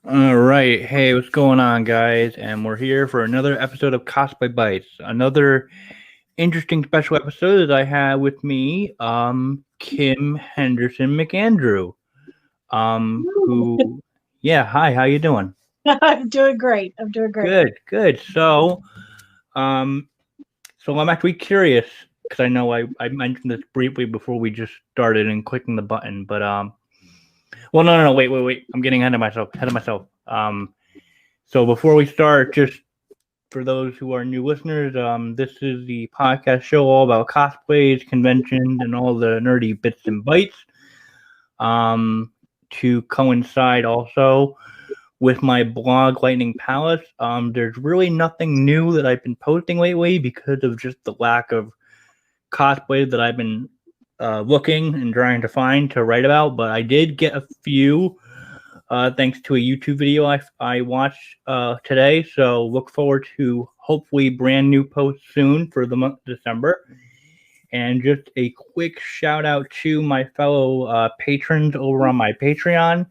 All right. Hey, what's going on, guys? And we're here for another episode of Cosplay Bites. Another interesting special episode that I have with me, Kim Henderson McAndrew. Yeah, hi, how you doing? I'm doing great. I'm doing great. Good, good. Um, so I'm actually curious because I know I mentioned this briefly before we just started and clicking the button, but well, no, wait. I'm getting ahead of myself. So before we start, just for those who are new listeners, this is the podcast show all about cosplays, conventions, and all the nerdy bits and bytes. To coincide also with my blog Lightning Palace, there's really nothing new that I've been posting lately because of just the lack of cosplays that I've been looking and trying to find to write about. But I did get a few thanks to a YouTube video I watched today. So look forward to hopefully brand new posts soon for the month of December. And just a quick shout out to my fellow patrons over on my Patreon.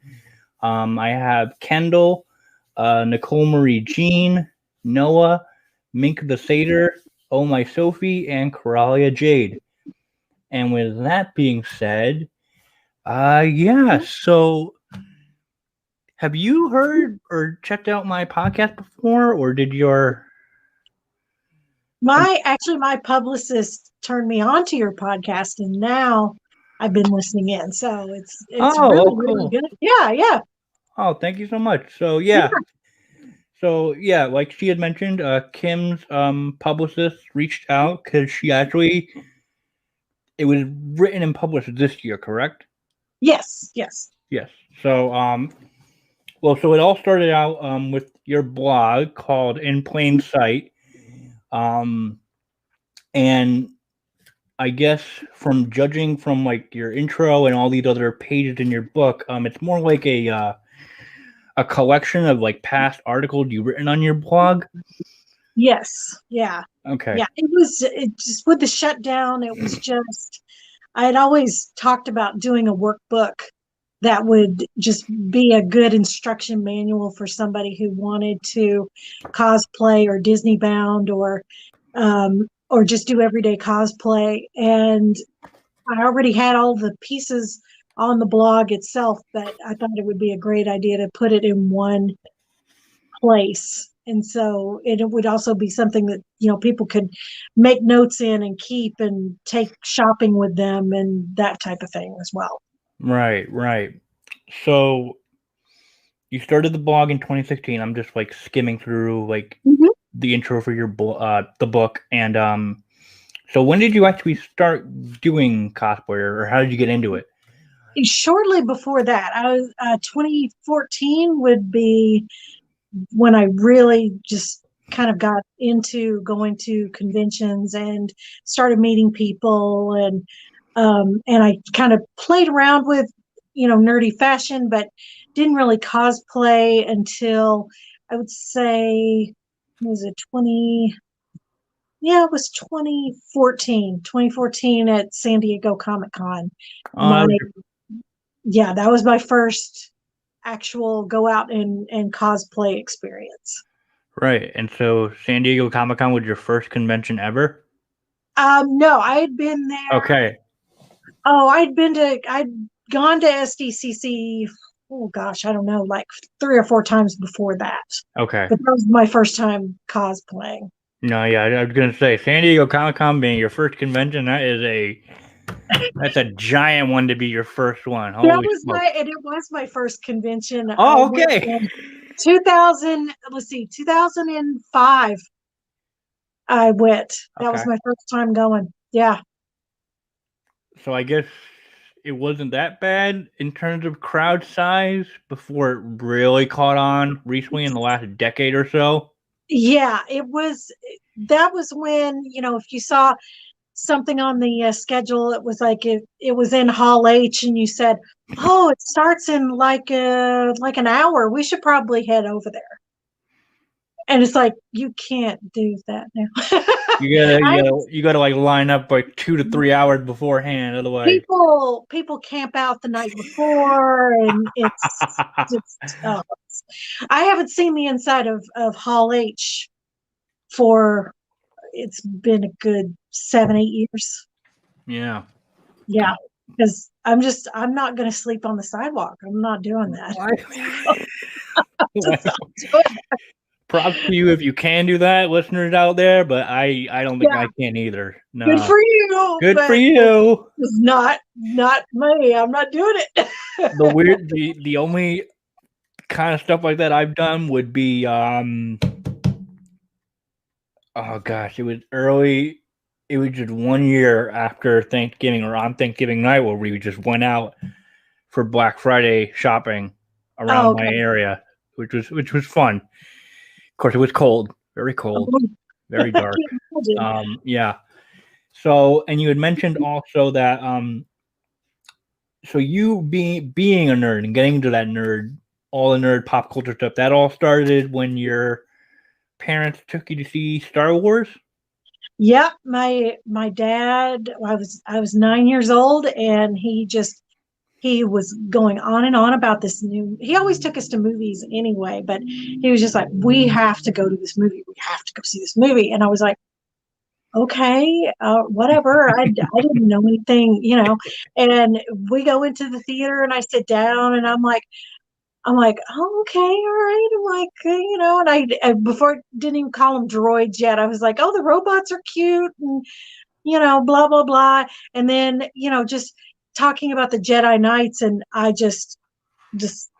I have Kendall, Nicole Marie Jean, Noah, Mink the Satyr, Oh My Sophie, and Coralia Jade. And with that being said, yeah, so have you heard or checked out my podcast before, or did your? My publicist turned me on to your podcast, and now I've been listening in. So it's Oh, really oh, really cool. good. Yeah, yeah, Oh, thank you so much. yeah. So yeah, like she had mentioned, Kim's publicist reached out because she actually it was written and published this year, correct? Yes, yes. Yes. So well, so it all started out with your blog called In Plain Sight, um, and I guess from judging from like your intro and all these other pages in your book, it's more like a collection of like past articles you've written on your blog. Yes, yeah, Okay. yeah. It just with the shutdown. It was just I had always talked about doing a workbook that would just be a good instruction manual for somebody who wanted to cosplay or Disney bound or just do everyday cosplay. And I already had all the pieces on the blog itself, but I thought it would be a great idea to put it in one place. And so it would also be something that, people could make notes in and keep and take shopping with them and that type of thing as well. Right, right. So you started the blog in 2016. I'm just like skimming through like Mhm. the intro for your the book, and so when did you actually start doing cosplay, or how did you get into it? Shortly before that, I was 2014 would be when I really just kind of got into going to conventions and started meeting people and I kind of played around with nerdy fashion, but didn't really cosplay until I would say was it 20 yeah, it was 2014 at San Diego Comic Con. That My was Yeah, that was my first actual go out and cosplay experience. right. And so San Diego Comic Con was your first convention ever? No, I had been there. Okay. Oh, I'd gone to SDCC. Oh gosh, I don't know, like 3 or 4 times before that. Okay. But that was my first time cosplaying. No, yeah, I was gonna say San Diego Comic Con being your first convention, that's a giant one to be your first one. Holy smokes. It was my first convention. I Oh, went okay. in 2000, let's see, 2005. I went. That Okay. was my first time going. Yeah. So I guess it wasn't that bad in terms of crowd size before it really caught on recently in the last decade or so. Yeah, that was when, if you saw something on the schedule, it was like it was in Hall H and you said, "Oh, it starts in like an hour. We should probably head over there." And it's like you can't do that now. I You gotta like line up like 2 to 3 hours beforehand, otherwise. people camp out the night before and it's just I haven't seen the inside of Hall H for, it's been a good 7, 8 years. Yeah. Yeah. Because I'm not going to sleep on the sidewalk. I'm not doing that. Just not doing that. Props to you if you can do that, listeners out there, but I don't think I can either. No. Good for you. Good for you. It's not me. I'm not doing it. The only kind of stuff like that I've done would be oh gosh, it was just 1 year after Thanksgiving or on Thanksgiving night where we just went out for Black Friday shopping around my area, which was fun. Of course, it was cold, very cold, very dark. Yeah. So, and you had mentioned also that so you being a nerd and getting into that all the nerd pop culture stuff, that all started when your parents took you to see Star Wars? Yeah, my dad, I was 9 years old, and he was going on and on about this he always took us to movies anyway, but he was just like, we have to go to this movie. We have to go see this movie. And I was like, okay, whatever. I didn't know anything, and we go into the theater and I sit down and I'm like, oh, okay, all right. I'm like, and I before didn't even call them droids yet. I was like, oh, the robots are cute, and blah blah blah. And then just talking about the Jedi Knights, and I just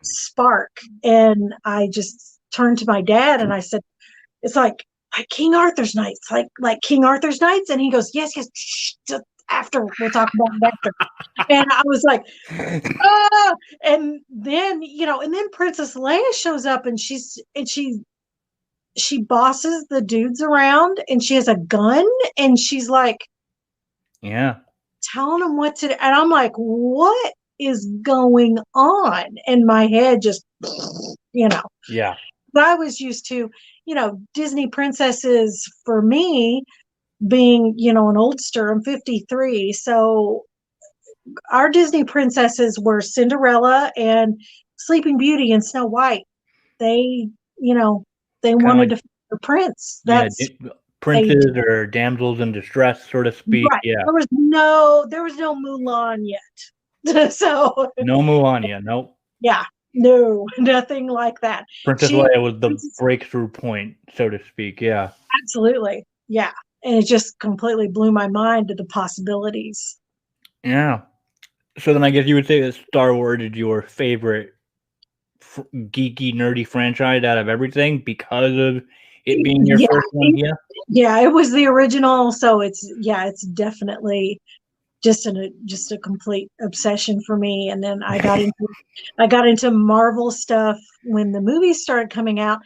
spark, and I just turned to my dad and I said, it's like King Arthur's Knights, like King Arthur's Knights, and he goes, yes, shh, after we'll talk about it after. And I was like, ah! And then Princess Leia shows up, and she bosses the dudes around, and she has a gun, and she's like, yeah, telling them what to do. And I'm like, what is going on? And my head just, yeah. But I was used to, Disney princesses for me being, an oldster. I'm 53. So our Disney princesses were Cinderella and Sleeping Beauty and Snow White. They, they wanted to find the prince. That's princes or damsels in distress, so to speak. Right. Yeah. There was no Mulan yet. So no Mulan yet. Nope. Yeah. No, nothing like that. Princess Leia was the breakthrough point, so to speak. Yeah. Absolutely. Yeah. And it just completely blew my mind to the possibilities. Yeah. So then I guess you would say that Star Wars is your favorite geeky, nerdy franchise out of everything because of it being your first one. Yeah. Yeah, it was the original. So it's definitely just a complete obsession for me. And then I got into Marvel stuff when the movies started coming out.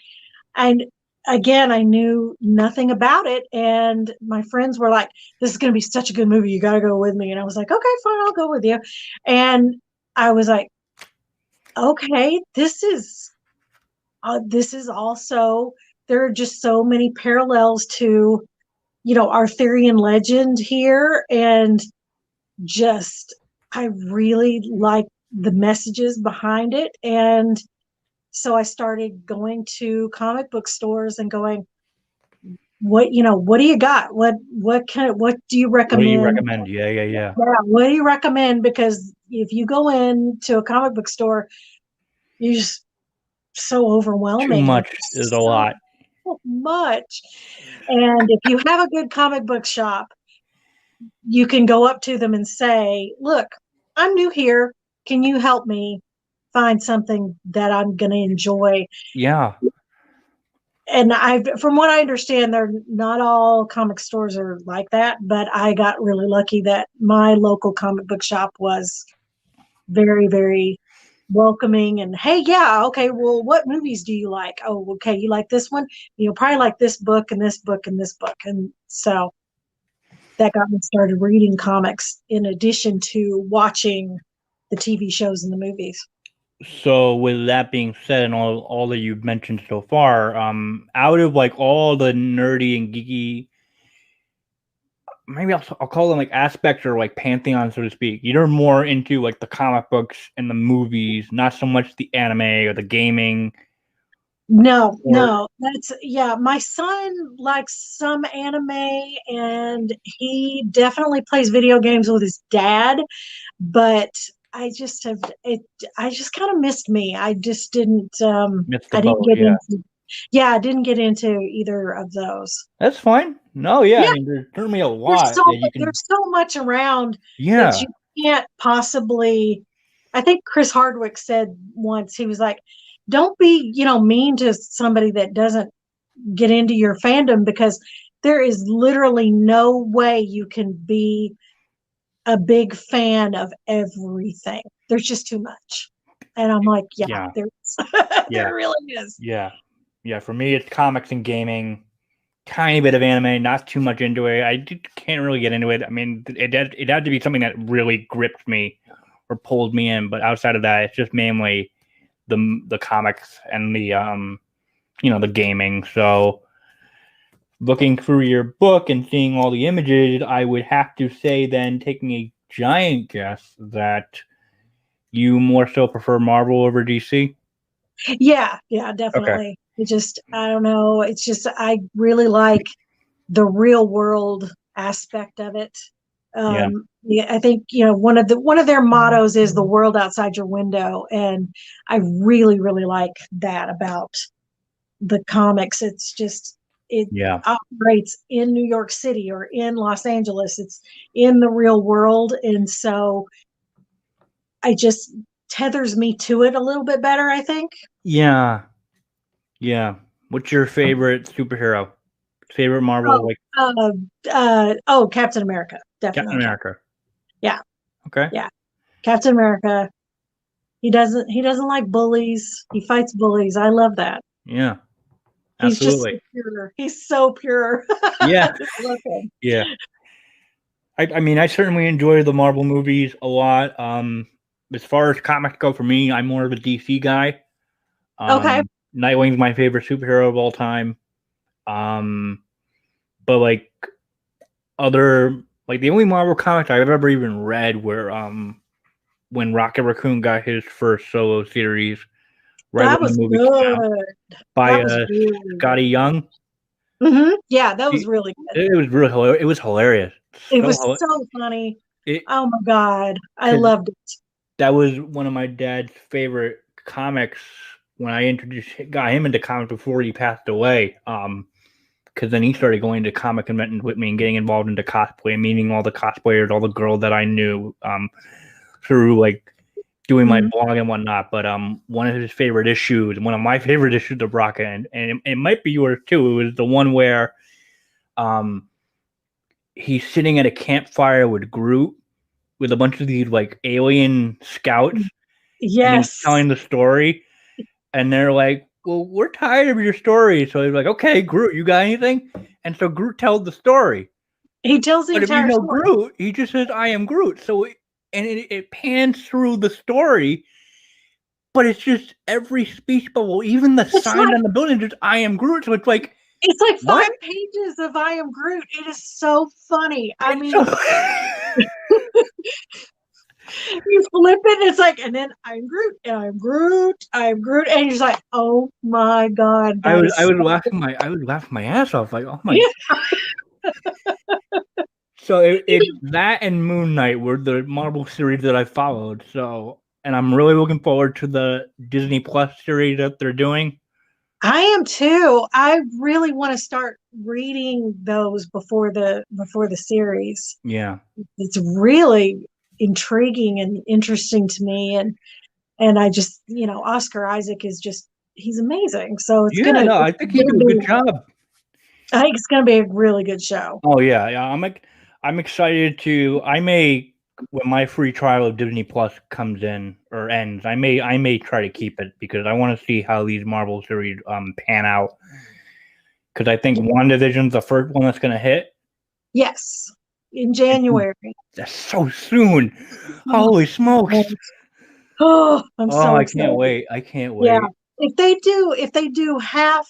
And again, I knew nothing about it. And my friends were like, this is going to be such a good movie. You got to go with me. And I was like, okay, fine, I'll go with you. And I was like, okay, this is also, there are just so many parallels to, Arthurian legend here. And just, I really like the messages behind it. And so I started going to comic book stores and going, what do you got? What do you recommend? What do you recommend? Yeah. What do you recommend? Because if you go into a comic book store, you just so overwhelming. Too much is a lot. So much. And if you have a good comic book shop, you can go up to them and say, look, I'm new here. Can you help me find something that I'm going to enjoy? Yeah. And from what I understand, they're not all comic stores are like that, but I got really lucky that my local comic book shop was very, very welcoming. And hey, yeah, okay, well, what movies do you like? Oh, okay, you like this one? You'll probably like this book and this book and this book. And so that got me started reading comics in addition to watching the TV shows and the movies. So with that being said, and all that you've mentioned so far, out of like all the nerdy and geeky, maybe I'll call them like aspects or like pantheon, so to speak, you're more into like the comic books and the movies, not so much the anime or the gaming No, Or no, that's yeah. My son likes some anime, and he definitely plays video games with his dad. But I just have it. I just kind of missed me. I just didn't. missed the I didn't boat? get Yeah, into. Yeah, I didn't get into either of those. that's fine. No, yeah, I Yeah, mean, there's certainly a there's lot so that you can. there's so much around that you Yeah, can't possibly. I think Chris Hardwick said once he was like, "Don't be mean to somebody that doesn't get into your fandom because there is literally no way you can be a big fan of everything. There's just too much." And I'm like, yeah, yeah, there's yeah, there really is. yeah, yeah. For me, it's comics and gaming. Tiny bit of anime, not too much into it. Can't really get into it. I mean, it had to be something that really gripped me or pulled me in. But outside of that, it's just mainly the comics and the gaming. So looking through your book and seeing all the images, I would have to say then, taking a giant guess, that you more so prefer Marvel over DC. Yeah, Okay. definitely. It just I don't know. It's just I really like the real world aspect of it. Yeah. Yeah, I think one of their mottos is the world outside your window, and I really really like that about the comics. It's just it Yeah. operates in New York City or in Los Angeles. It's in the real world, and so I just tethers me to it a little bit better, I think. Yeah. Yeah. What's your favorite superhero? Favorite Marvel, Oh, like Captain America, Captain definitely Captain. America. Yeah, Okay. yeah, Captain America. He doesn't like bullies. He fights bullies. I love that. Yeah. He's just Absolutely. so pure. He's so pure. Yeah. I just love him. Yeah. I mean, I certainly enjoy the Marvel movies a lot. As far as comics go, for me, I'm more of a DC guy. Okay. Nightwing's my favorite superhero of all time. Um, but like other, like the only Marvel comics I've ever even read were when Rocket Raccoon got his first solo series, right That when the was movie came out, good. by That was really Scotty good. Young. Yeah, that was It, really good. it was really hilarious. It was hilarious. It So was so funny. it Oh my God. I because loved it. that was one of my dad's favorite comics when I got him into comics before he passed away. Because then he started going to comic conventions with me and getting involved into cosplay, meeting all the cosplayers, all the girls that I knew, through like doing my Mhm. blog and whatnot. But one of his favorite issues, one of my favorite issues of Rocket, and it might be yours too. It was the one where um he's sitting at a campfire with Groot with a bunch of these like alien scouts, and he's Yes. telling the story, and they're like, "Well, we're tired of your story." So he's like, "Okay, Groot, you got anything?" And so Groot tells the story. He tells the But if you entire know story. Groot, he just says, "I am Groot." So it pans through the story, but it's just every speech bubble, even the It's sign like on the building, just "I am Groot." So it's like, it's like what? 5 pages of I am Groot. It is so funny. I It's so. mean, you flip it, and it's like, and then I'm Groot, and I'm Groot, I'm Groot, and you're just like, oh my God, I that was I is was so laughing my ass off, like, oh my. yeah. So it that and Moon Knight were the Marvel series that I followed. So, and I'm really looking forward to the Disney Plus series that they're doing. I am too. I really want to start reading those before the series. Yeah, It's really intriguing and interesting to me, and I just Oscar Isaac is just he's amazing. So yeah. No, I it's think he gonna do a be good job. I think it's gonna be a really good show. Oh yeah, yeah. I'm excited to. I may, when my free trial of Disney Plus comes in or ends, I may try to keep it because I want to see how these Marvel series pan out. Because I think WandaVision's the first one that's gonna hit. Yes, in January. That's so soon. Holy smokes! Oh, I'm Oh, so I can't excited. wait. I can't Yeah. wait. If they do half,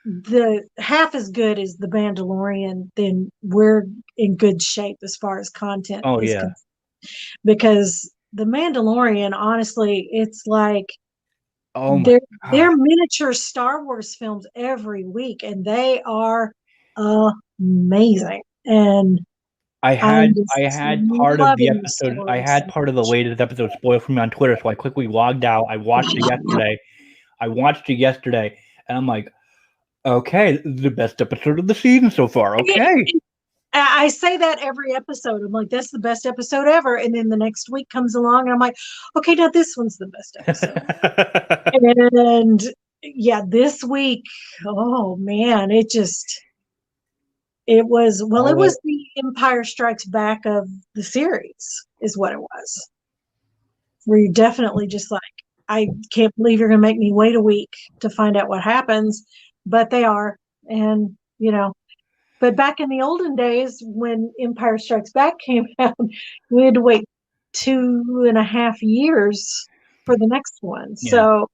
the half as good as the Mandalorian, then we're in good shape as far as content Oh is yeah. concerned. Because the Mandalorian, honestly, it's like Oh my God. they're miniature Star Wars films every week, and they are amazing. And I'm I just had part of the loving the episode. I stories. had part of the latest episode spoiled for me on Twitter, so I quickly logged out. I watched it yesterday. And I'm like, okay, this is the best episode of the season so far. Okay. I say that every episode. I'm like, that's the best episode ever. And then the next week comes along, and I'm like, okay, now this one's the best episode. And yeah, this week, oh man, it was, well, it was the Empire Strikes Back of the series, is what it was. Where you're definitely just like, I can't believe you're going to make me wait a week to find out what happens, but they are. And, but back in the olden days when Empire Strikes Back came out, we had to wait 2.5 years for the next one. Yeah. So,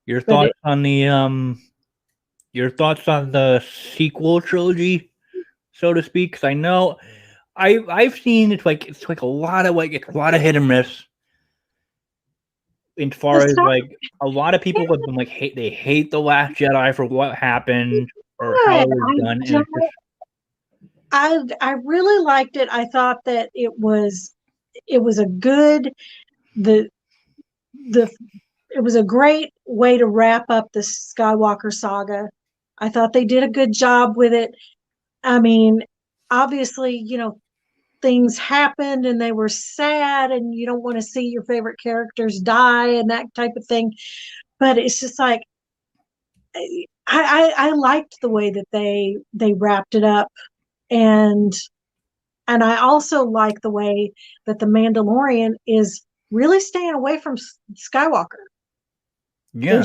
your thoughts on the sequel trilogy, so to speak? Because I know I've seen it's like a lot of hit and miss. As far as like a lot of people have been like they hate The Last Jedi for what happened or how it was done, and I really liked it. I thought that it was a good the it was a great way to wrap up the Skywalker saga. I thought they did a good job with it. I mean, obviously, things happened and they were sad, and you don't want to see your favorite characters die and that type of thing. But it's just like I liked the way that they wrapped it up, and I also like the way that the Mandalorian is really staying away from Skywalker. yeah,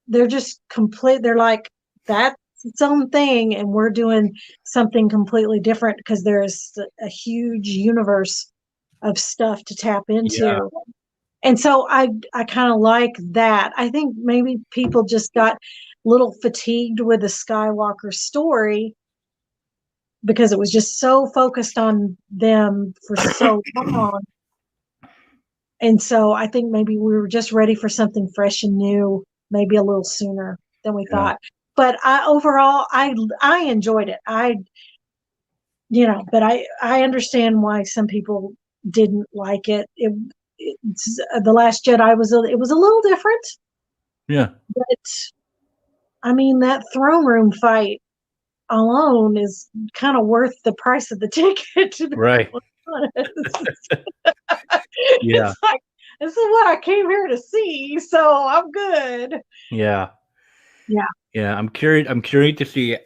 They're just complete. They're like, that's its own thing, and we're doing something completely different because there is a huge universe of stuff to tap into. yeah. And so I kind of like that. I think maybe people just got a little fatigued with the Skywalker story because it was just so focused on them for so long. And so I think maybe we were just ready for something fresh and new, maybe a little sooner than we thought. But overall, I enjoyed it. But I understand why some people didn't like it. It's, The Last Jedi it was a little different. Yeah. But I mean, that throne room fight alone is kind of worth the price of the ticket, to be right. honest. Yeah. It's like, this is what I came here to see, so I'm good. Yeah. Yeah. Yeah. I'm curious to see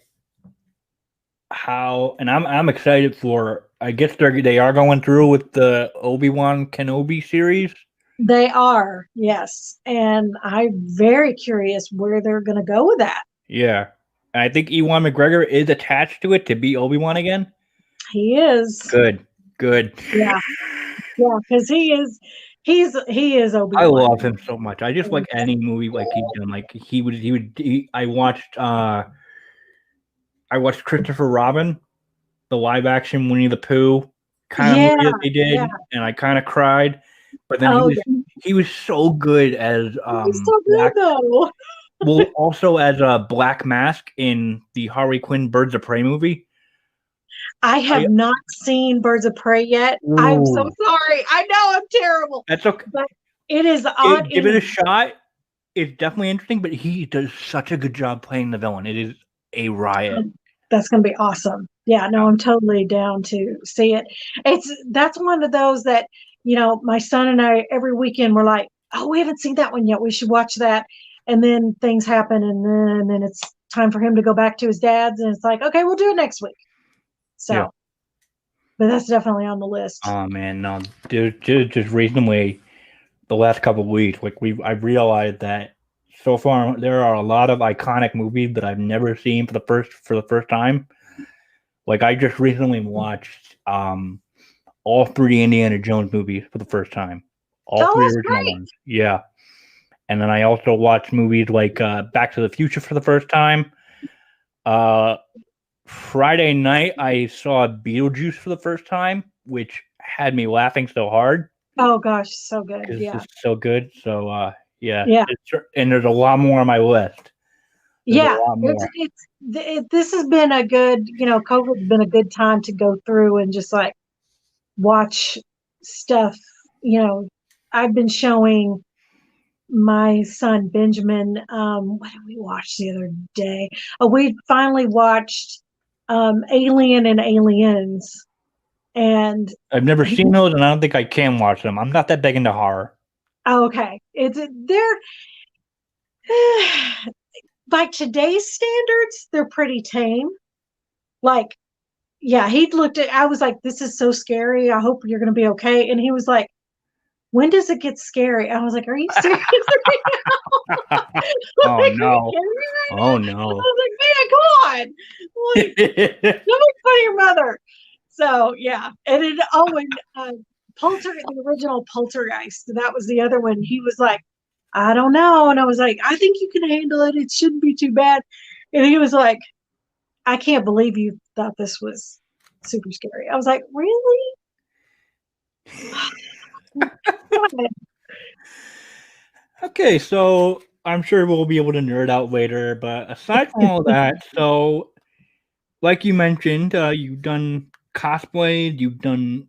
how, and I'm excited for. I guess they are going through with the Obi-Wan Kenobi series. They are, yes, and I'm very curious where they're going to go with that. Yeah, and I think Ewan McGregor is attached to it to be Obi-Wan again. He is. Good. Yeah, because he is Obi-Wan. I love him so much. I just like any movie like he's done. Like I watched Christopher Robin, the live action Winnie the Pooh kind of movie that they did, and I kind of cried. But then he was so good as he's so good though. Well, also as a Black Mask in the Harley Quinn Birds of Prey movie. I have not seen Birds of Prey yet. Ooh. I'm so sorry. I know I'm terrible. That's okay. But it is odd. Give it a shot. It's definitely interesting, but he does such a good job playing the villain. It is a riot. That's going to be awesome. Yeah, no, I'm totally down to see it. That's one of those that, my son and I, every weekend, we're like, oh, we haven't seen that one yet. We should watch that. And then things happen, and then it's time for him to go back to his dad's, and it's like, okay, we'll do it next week. So, but that's definitely on the list. Oh man, no, dude, just recently, the last couple of weeks, like I've realized that so far there are a lot of iconic movies that I've never seen for the first time. Like I just recently watched all 3 Indiana Jones movies for the first time, all 3 original ones. Yeah, and then I also watched movies like Back to the Future for the first time. Friday night, I saw Beetlejuice for the first time, which had me laughing so hard. Oh gosh, so good! Yeah, it's so good. So Yeah. Yeah. And there's a lot more on my list. There's a Yeah. lot more. This has been a good, COVID's been a good time to go through and just like watch stuff. I've been showing my son Benjamin, what did we watch the other day? Oh, we finally watched Alien and Aliens, and I've never he, seen those, and I don't think I can watch them. I'm not that big into horror. oh, okay, they're by today's standards, they're pretty tame. Like, yeah, he looked at, I was like, this is so scary. I hope you're going to be okay. And he was like, when does it get scary? I was like, are you serious? Oh Like, are you no! kidding me right Oh now? I no! was like, man, come on. Like, don't make fun of your mother. So yeah, and it always the original Poltergeist. That was the other one. He was like, I don't know, and I was like, I think you can handle it. It shouldn't be too bad. And he was like, I can't believe you thought this was super scary. I was like, really? Okay, so I'm sure we'll be able to nerd out later, but aside from all that, so like you mentioned, you've done cosplays, you've done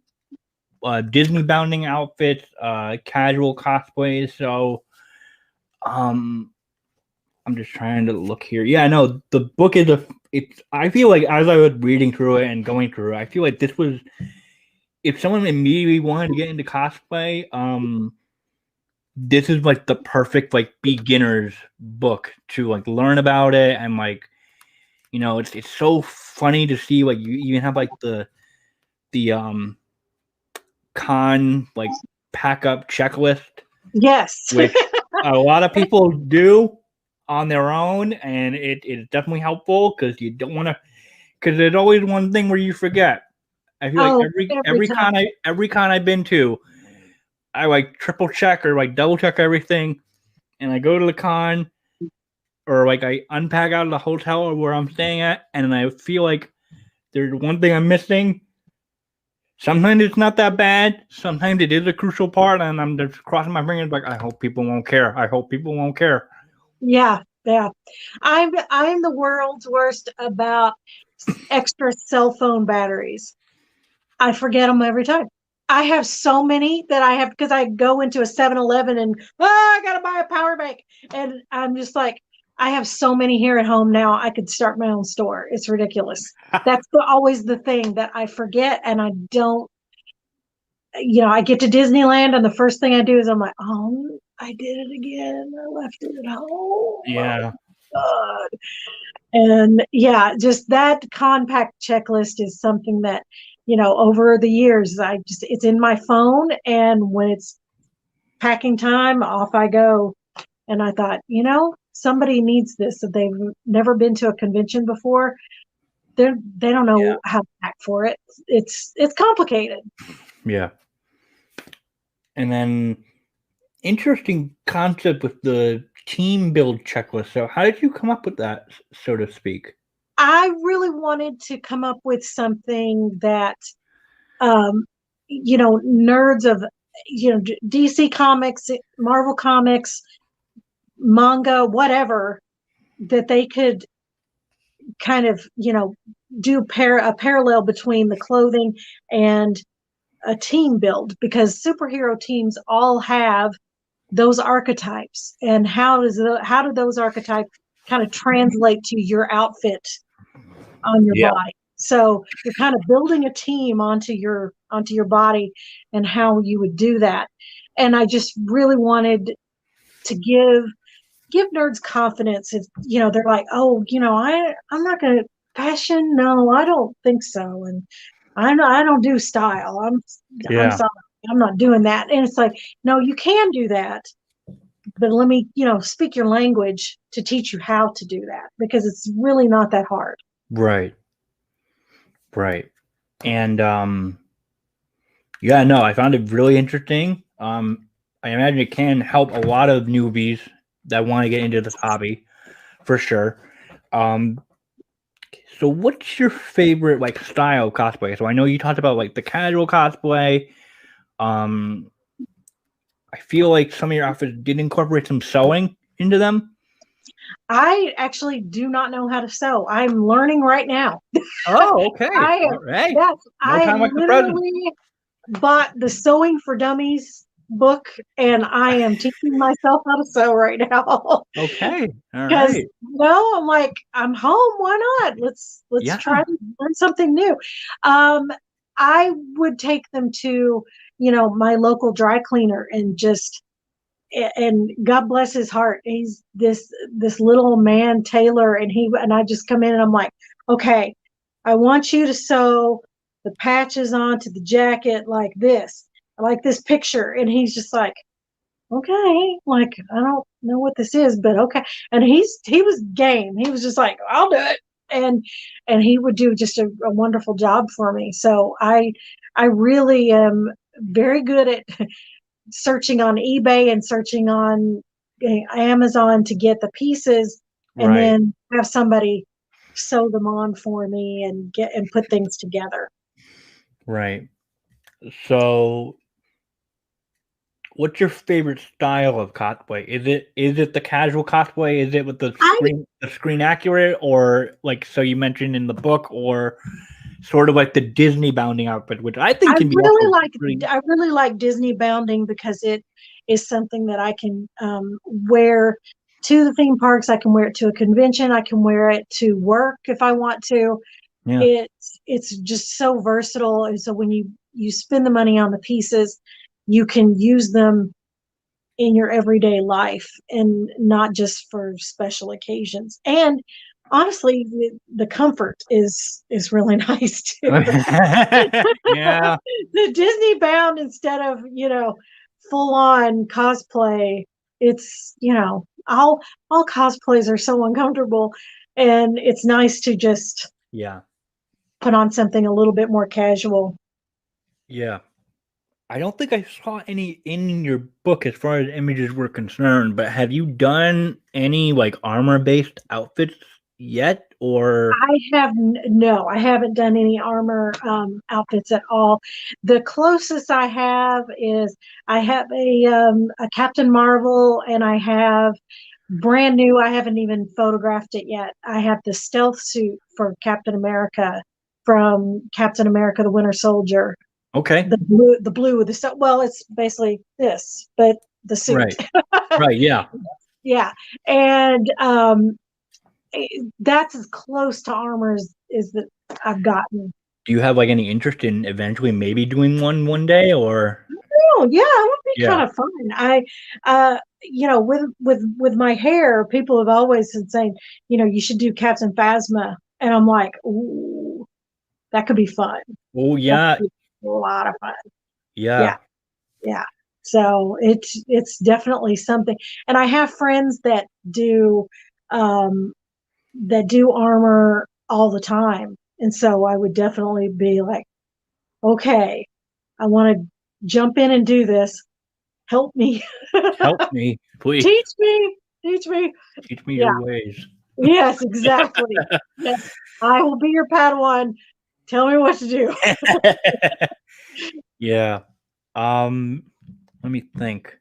Disney bounding outfits, casual cosplays. So, I'm just trying to look here. Yeah, no, the book is it's. I feel like as I was reading through it and going through it, I feel like this was if someone immediately wanted to get into cosplay, this is like the perfect like beginner's book to like learn about it and like it's so funny to see like you even have like the con like pack up checklist, Yes. which a lot of people do on their own, and it is definitely helpful because you don't want to because there's always one thing where you forget. I feel like Oh, every time. con I've been to, I like triple check or like double check everything, and I go to the con or like I unpack out of the hotel or where I'm staying at, and I feel like there's one thing I'm missing. Sometimes it's not that bad. Sometimes it is a crucial part, and I'm just crossing my fingers like I hope people won't care. I hope people won't care. Yeah, yeah. I'm the world's worst about extra cell phone batteries. I forget them every time. I have so many that I have because I go into a 7-Eleven and I gotta buy a power bank. And I'm just like, I have so many here at home now. I could start my own store. It's ridiculous. That's always the thing that I forget, and I don't. I get to Disneyland, and the first thing I do is I'm like, oh, I did it again. I left it at home. Yeah. Oh, God. And yeah, just that compact checklist is something that, over the years, it's in my phone. And when it's packing time, off I go. And I thought, somebody needs this. If they've never been to a convention before, they don't know how to pack for it. It's complicated. Yeah. And then interesting concept with the team build checklist. So how did you come up with that, so to speak? I really wanted to come up with something that, nerds of, DC Comics, Marvel Comics, manga, whatever, that they could kind of, do a parallel between the clothing and a team build, because superhero teams all have those archetypes, and how do those archetypes kind of translate to your outfit on your Yeah. body? So you're kind of building a team onto your body and how you would do that. And I just really wanted to give nerds confidence. If they're like, oh, I'm not gonna fashion, no, I don't think so, and I don't do style. I'm sorry, I'm not doing that. And it's like, no, you can do that, but let me speak your language to teach you how to do that, because it's really not that hard. Right. And yeah, no, I found it really interesting. I imagine it can help a lot of newbies that want to get into this hobby for sure. So what's your favorite like style cosplay? So I know you talked about like the casual cosplay. Um I feel like some of your outfits did incorporate some sewing into them. I actually do not know how to sew. I'm learning right now. Oh, okay. I All right. yes, No I time like the present. literally bought the Sewing for Dummies book, and I am teaching myself how to sew right now. Okay. All Because right. I'm like, I'm home. Why not? Let's Yeah. try to learn something new. Um, I would take them to, my local dry cleaner and just and God bless his heart. He's this little man tailor, and I just come in and I'm like, okay, I want you to sew the patches onto the jacket like this. I like this picture. And he's just like, okay, like I don't know what this is, but okay. And he was game. He was just like, I'll do it. And he would do just a wonderful job for me. So I really am very good at searching on eBay and searching on Amazon to get the pieces, and Right. then have somebody sew them on for me and put things together. Right. So, what's your favorite style of cosplay? Is it the casual cosplay? Is it with the I screen accurate, or like so you mentioned in the book, or sort of like the Disney bounding outfit, which I think I can be really also like pretty. I really like Disney bounding because it is something that I can wear to the theme parks. I can wear it to a convention. I can wear it to work if I want to. Yeah. It's just so versatile, and so when you spend the money on the pieces, you can use them in your everyday life and not just for special occasions. And honestly, the comfort is really nice too. Yeah. The Disney bound instead of, full on cosplay. It's, all cosplays are so uncomfortable, and it's nice to just Yeah. put on something a little bit more casual. Yeah. I don't think I saw any in your book as far as images were concerned, but have you done any like armor based outfits yet? Or No, I haven't done any armor outfits at all. The closest I have is I have a Captain Marvel, and I have brand new. I haven't even photographed it yet. I have the stealth suit for Captain America from Captain America: The Winter Soldier. okay. The blue with the stuff. Well, it's basically this, but the suit. Right. Right. Yeah. Yeah, and that's as close to armor as that I've gotten. Do you have like any interest in eventually maybe doing one day, or Oh yeah, it would be yeah. kind of fun. With my hair, people have always been saying, you should do Captain Phasma, and I'm like, ooh, that could be fun. Oh That yeah. could be a lot of fun. Yeah. Yeah, yeah. So it's definitely something, and I have friends um, that do armor all the time, and so I would definitely be like, okay, I want to jump in and do this. Help me. Help me, please. Teach me. Teach me. Teach me Yeah. your ways. Yes, exactly. Yes. I will be your Padawan. Tell me what to do. Yeah. Let me think.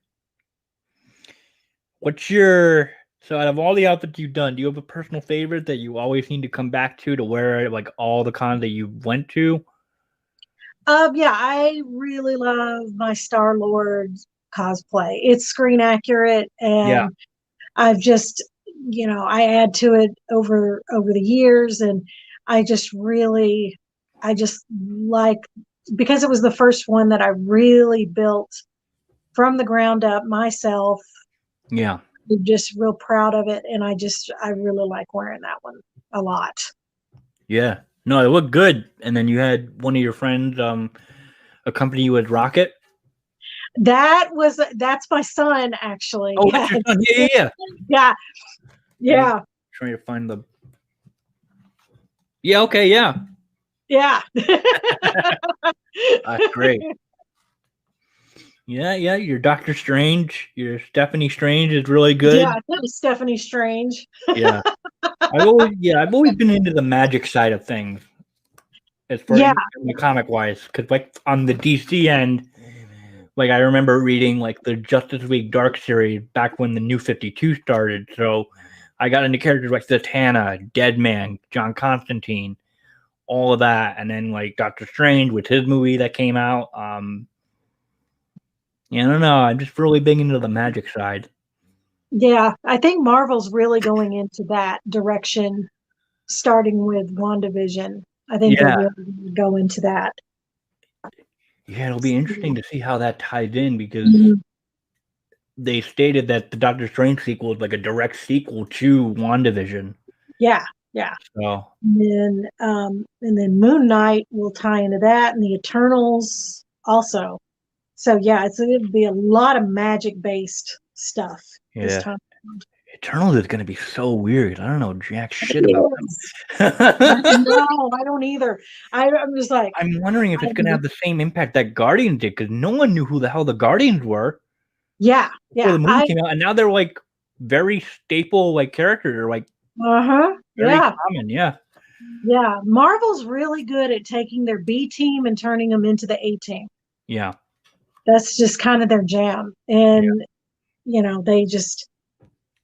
What's your so out of all the outfits you've done, do you have a personal favorite that you always need to come back to wear like all the cons that you went to? Yeah, I really love my Star-Lord cosplay. It's screen accurate, Yeah. and I've just, I add to it over the years, and I just really, I just like, because it was the first one that I really built from the ground up myself. Yeah. I'm just real proud of it, and I really like wearing that one a lot. Yeah. No, it looked good. And then you had one of your friends accompany you with Rocket. That's my son, actually. Oh, that's Yes. your son. Yeah. Yeah, Let me yeah, try to find the. Yeah. Okay. Yeah. yeah. That's great. Yeah. Yeah. Your Doctor Strange, your Stephanie Strange is really good. Yeah, that was Stephanie Strange. Yeah. I've always been into the magic side of things as far Yeah, in the comic wise, because like on the DC end, Like I remember reading like the Justice League Dark series back when the New 52 started. So I got into characters like Zatanna, Deadman, John Constantine, all of that, and then like Doctor Strange with his movie that came out. Yeah, I don't know. I'm just really big into the magic side. Yeah, I think Marvel's really going into that direction, starting with WandaVision. I think they're Yeah, really going to go into that. yeah, it'll be interesting to see how that ties in because Mhm. they stated that the Doctor Strange sequel is like a direct sequel to WandaVision. Yeah, yeah. So And then Moon Knight will tie into that, and the Eternals also. So yeah, it's going to be a lot of magic based stuff this yeah, time. Eternals is gonna be so weird. I don't know jack shit about Yes. them. No, I don't either. I'm just like, I'm wondering if I, it's gonna have the same impact that Guardians did because no one knew who the hell the Guardians were yeah, before yeah. the movie came out, and now they're like very staple like characters. They're like very Yeah, common. Yeah, yeah. Marvel's really good at taking their B team and turning them into the A team. yeah, That's just kind of their jam. yeah, And, they just,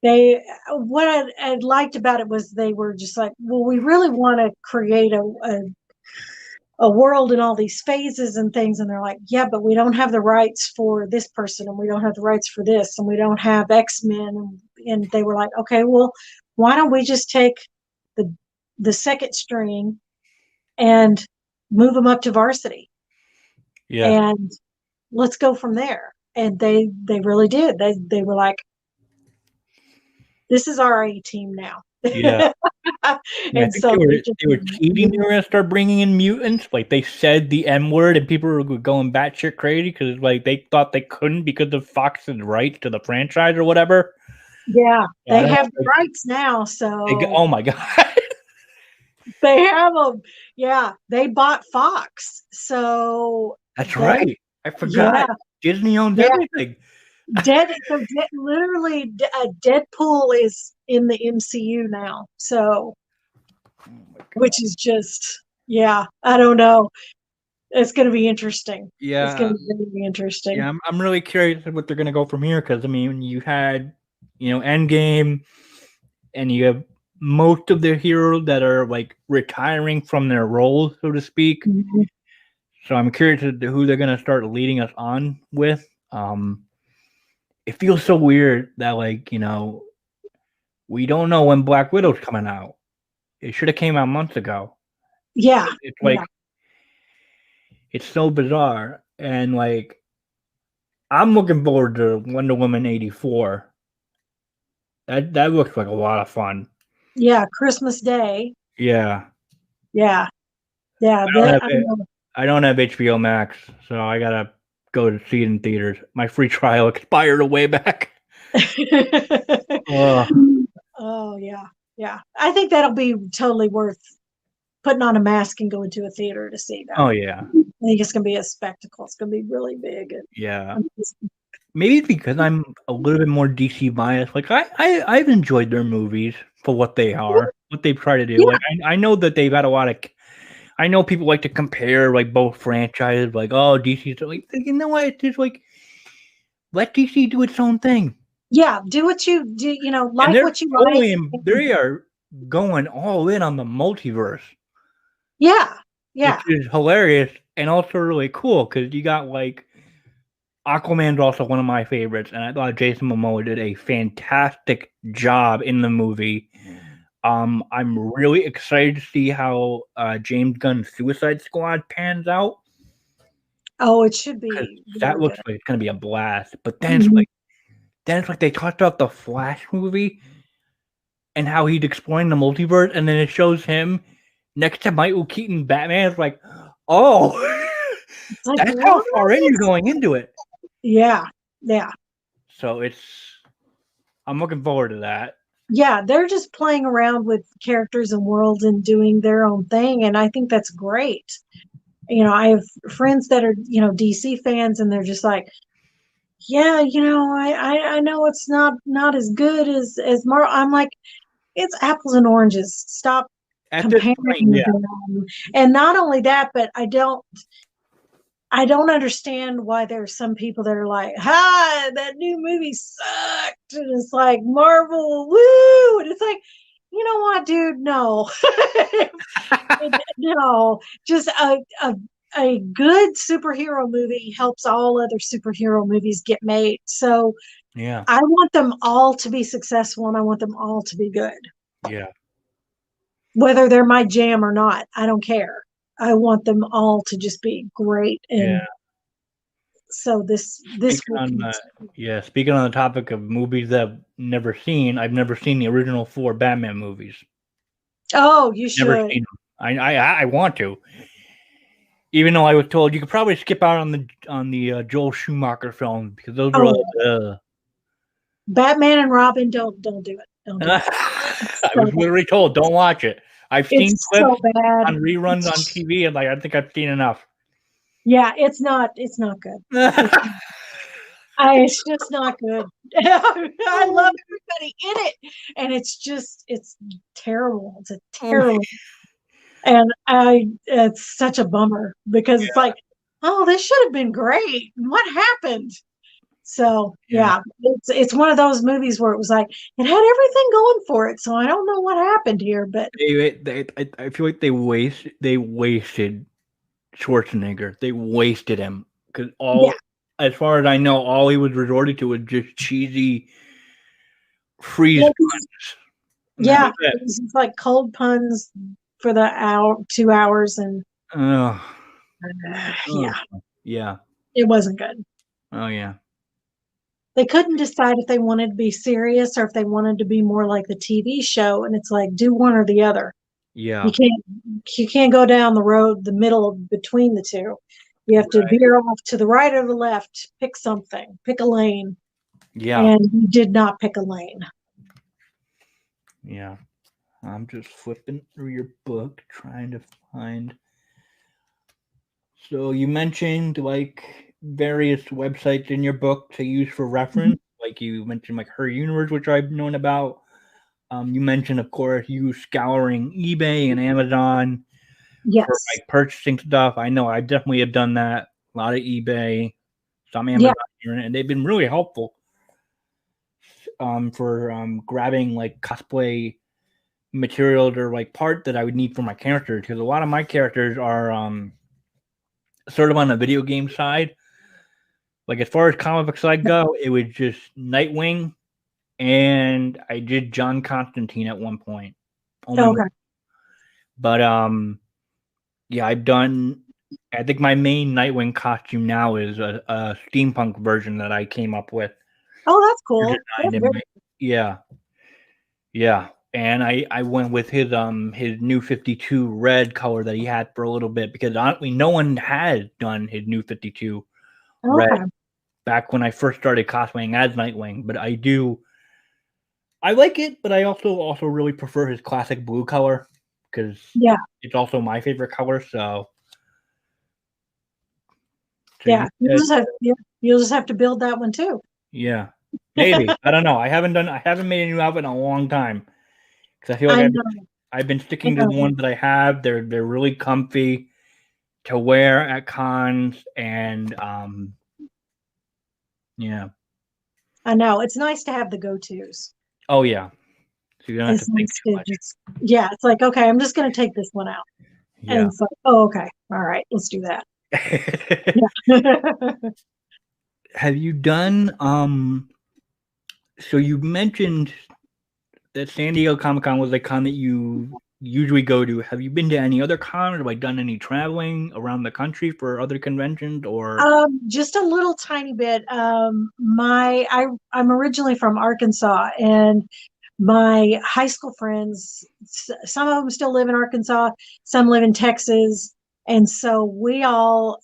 they, what I liked about it was they were just like, well, we really want to create a world in all these phases and things. And they're like, yeah, but we don't have the rights for this person, and we don't have the rights for this, and we don't have X-Men. And they were like, okay, well, why don't we just take the the second string and move them up to varsity, yeah, and let's go from there. And they really did. They were like, this is our A team now. yeah. Yeah, I And think so they just, they were cheating. They were gonna start bringing in mutants. Like they said the M word, and people were going batshit crazy because like they thought they couldn't because of Fox's rights to the franchise or whatever. yeah, I they don't have know. the rights now. So Oh my god, they have them. Yeah, they bought Fox. So that's they, right. I yeah, forgot. Disney owns yeah. everything. Literally, Deadpool is in the MCU now. So, Oh my which god. is just, yeah, I don't know. It's going to be interesting. It's going Yeah, to be really interesting. yeah. I'm really curious what they're gonna go from here because I mean you had Endgame, and you have most of the heroes that are like retiring from their roles, so to speak. Mhm. So I'm curious as to who they're gonna start leading us on with. It feels so weird that we don't know when Black Widow's coming out. It should have came out months ago. Yeah, It's yeah, like it's so bizarre, and like I'm looking forward to Wonder Woman 84. That looks like a lot of fun. yeah. Christmas Day. Yeah, Yeah, yeah. I don't have I it. know. I don't have HBO Max, so I gotta go to see it in theaters. My free trial expired a way back. Oh, Oh yeah, yeah. I think that'll be totally worth putting on a mask and going to a theater to see that. oh yeah, I think it's going to be a spectacle. It's going to be really big. yeah. And Maybe it's because I'm a little bit more DC biased. Like I've enjoyed their movies for what they are, what they try to do. yeah, Like I know that they've had a lot of. I know people like to compare like both franchises. Like oh DC's like you know what? It's just like let DC do its own thing, yeah. Do what you do. and Like what you like. they are going all in on the multiverse, Yeah, which yeah. is hilarious and also really cool because you got like Aquaman's also one of my favorites, and I thought Jason Momoa did a fantastic job in the movie. I'm really excited to see how James Gunn's Suicide Squad pans out Oh, it should because be that really looks good. like it's gonna be a blast. But Mhm. then it's like they talked about the Flash movie and how he's exploring the multiverse, and then it shows him next to Michael Keaton Batman. It's like, oh, It's like that's how what? far in you're going into it. Yeah, yeah, So I'm looking forward to that. yeah. They're just playing around with characters and worlds and doing their own thing, and I think that's great. I have friends that are DC fans, and they're just like, yeah, I know it's not as good as Marvel. I'm like, it's apples and oranges. Stop At this comparing point, yeah, them. And not only that, but I don't. I don't understand why there are some people that are like, "Ha, that new movie sucked," and it's like Marvel, woo, and it's like, you know what, dude? No, no, just a good superhero movie helps all other superhero movies get made. So Yeah. I want them all to be successful, and I want them all to be good, Yeah. whether they're my jam or not. I don't care. I want them all to just be great, Yeah. and so this Speaking will on continue. speaking on the topic of movies that I've never seen the original 4 Batman movies. Oh, you Never should. seen them. I want to. Even though I was told you could probably skip out on the Joel Schumacher film because those were Oh, all Batman and Robin, don't do it. Don't do it. I So was literally told don't watch it. I've seen it's clips so bad. on reruns on TV and I think I've seen enough. Yeah, it's not good. It's it's just not good. I love everybody in it, and it's terrible. It's a Oh, terrible, and it's such a bummer because it's like, oh, this should have been great. What happened? So yeah. yeah, it's one of those movies where it was like it had everything going for it. So I don't know what happened here, but I feel like they wasted Schwarzenegger. They wasted him because yeah, as far as I know, all he was resorted to was just cheesy freeze yeah, punch, and that yeah, was it. it was just like cold puns for the hour, 2 hours, and Oh, yeah, yeah. it wasn't good. Oh, yeah. They couldn't decide if they wanted to be serious or if they wanted to be more like the TV show, and it's like do one or the other. You Yeah. can't you can't go down the road the middle between the two. You have to Right. veer off to the right or the left, pick something, pick a lane, Yeah. and he did not pick a lane. Yeah. I'm just flipping through your book trying to find. So you mentioned like various websites in your book to use for reference. Like you mentioned like Her Universe, which I've known about. You mentioned, of course, you scouring eBay and Amazon for Yes. like purchasing stuff. I know I definitely have done that. A lot of eBay, some Yeah. Amazon, and they've been really helpful for grabbing like cosplay materials or like part that I would need for my character because a lot of my characters are sort of on the video game side. Like as far as comic book side go, it was just Nightwing and I did John Constantine at one point. Only one. Okay. But yeah, I've done. I think my main Nightwing costume now is a steampunk version that I came up with. Oh, that's Or cool. designed That's in very, my, yeah, yeah. And I went with his new 52 red color that he had for a little bit because honestly, no one had done his new 52 red okay. back when I first started cosplaying as Nightwing. But I like it, but I also really prefer his classic blue color because Yeah. it's also my favorite color. So you Yeah. said, You'll just have to build that one too. yeah, maybe I don't know. I haven't made a new outfit in a long time because I feel like I know. I've been I sticking to the know. ones that I have. They're really comfy to wear at cons, and yeah. I know. It's nice to have the go-tos. Oh yeah, so you don't have to It's think nice to too just, yeah, it's like, okay, I'm just going to take this one out. And it's like, oh, okay. All right, let's do that. much. Yeah. Have you done so you mentioned that San Diego Comic Con was a con that you usually go to. Have you been to any other cons? Have I done any traveling around the country for other conventions or Just a little tiny bit. I'm originally from Arkansas, and my high school friends, some of them still live in Arkansas, some live in Texas, and so we all